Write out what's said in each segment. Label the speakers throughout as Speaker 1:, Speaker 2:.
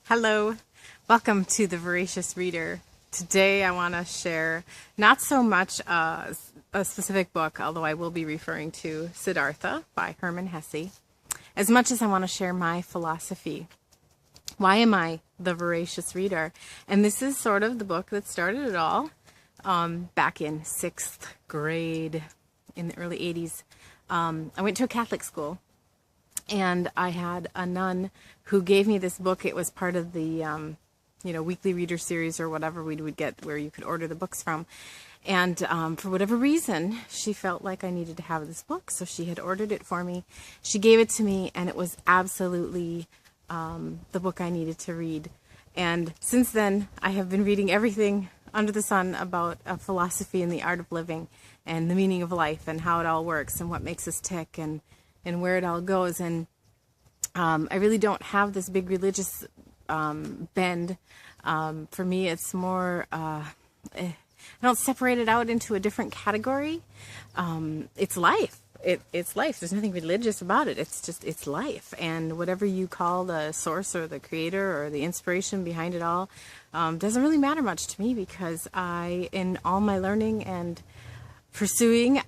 Speaker 1: Hello, welcome to the Voracious Reader. Today I want to share not so much a specific book, although I will be referring to Siddhartha by Hermann Hesse, as much as I want to share my philosophy. Why am I the Voracious Reader? And this is sort of the book that started it all back in 6th grade in the early 80s. I went to a Catholic school. And I had a nun who gave me this book. It was part of the, weekly reader series or whatever we would get where you could order the books from. And for whatever reason, she felt like I needed to have this book. So she had ordered it for me. She gave it to me, and it was absolutely the book I needed to read. And since then, I have been reading everything under the sun about philosophy and the art of living and the meaning of life and how it all works and what makes us tick and where it all goes. And I really don't have this big religious bend. For me, it's more, I don't separate it out into a different category. It's life. It's life. There's nothing religious about it. It's life. And whatever you call the source or the creator or the inspiration behind it all doesn't really matter much to me, because in all my learning and pursuing,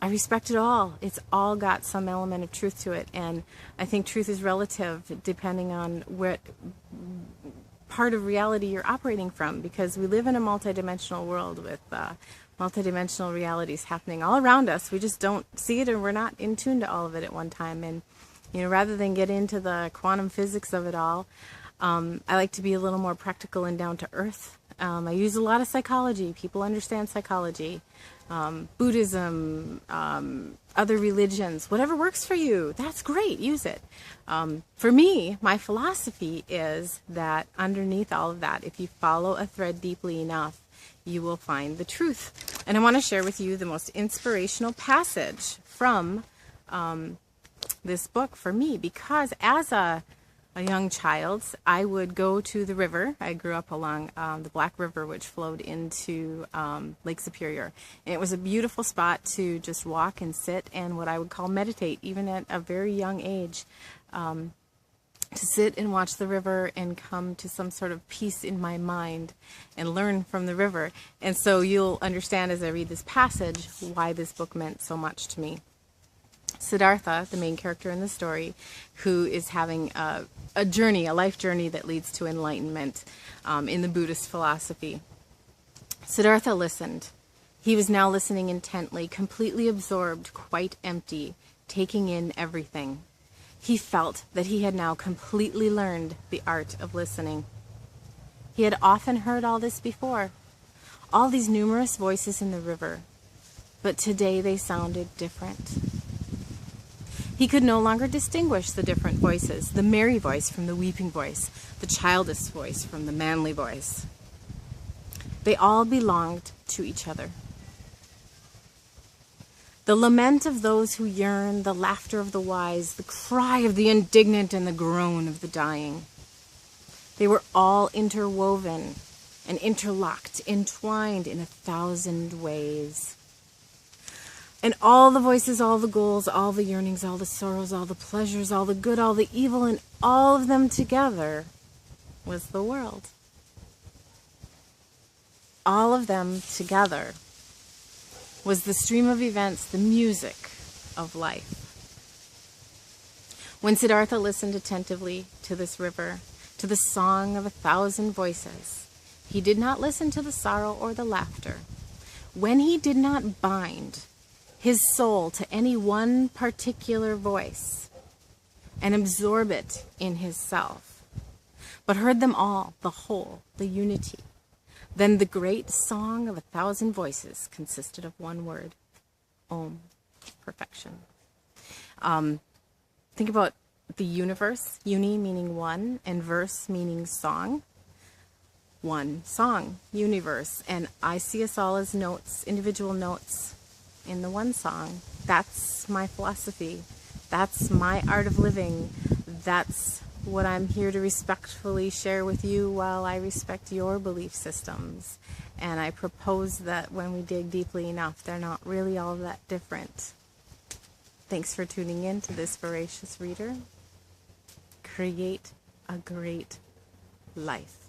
Speaker 1: I respect it all. It's all got some element of truth to it. And I think truth is relative depending on what part of reality you're operating from, because we live in a multidimensional world with multidimensional realities happening all around us. We just don't see it, and we're not in tune to all of it at one time. And, rather than get into the quantum physics of it all, I like to be a little more practical and down to earth. I use a lot of psychology. People understand psychology. Buddhism, other religions, whatever works for you, that's great, use it. For me, my philosophy is that underneath all of that, if you follow a thread deeply enough, you will find the truth. And I want to share with you the most inspirational passage from this book for me, because as a young child, I would go to the river. I grew up along the Black River, which flowed into Lake Superior. And it was a beautiful spot to just walk and sit and what I would call meditate, even at a very young age, to sit and watch the river and come to some sort of peace in my mind and learn from the river. And so you'll understand as I read this passage why this book meant so much to me. Siddhartha, the main character in the story, who is having a journey, a life journey that leads to enlightenment in the Buddhist philosophy. Siddhartha listened. He was now listening intently, completely absorbed, quite empty, taking in everything. He felt that he had now completely learned the art of listening. He had often heard all this before, all these numerous voices in the river, but today they sounded different. He could no longer distinguish the different voices, the merry voice from the weeping voice, the childish voice from the manly voice. They all belonged to each other. The lament of those who yearn, the laughter of the wise, the cry of the indignant, and the groan of the dying. They were all interwoven and interlocked, entwined in 1,000 ways. And all the voices, all the goals, all the yearnings, all the sorrows, all the pleasures, all the good, all the evil, and all of them together was the world. All of them together was the stream of events, the music of life. When Siddhartha listened attentively to this river, to the song of 1,000 voices, he did not listen to the sorrow or the laughter. When he did not bind his soul to any one particular voice and absorb it in his self, but heard them all, the whole, the unity, then the great song of 1,000 voices consisted of one word: Om, perfection. Think about the universe, uni meaning one, and verse meaning song. One song, universe, and I see us all as notes, individual notes in the one song. That's my philosophy. That's my art of living. That's what I'm here to respectfully share with you, while I respect your belief systems. And I propose that when we dig deeply enough, they're not really all that different. Thanks for tuning in to this Voracious Reader. Create a great life.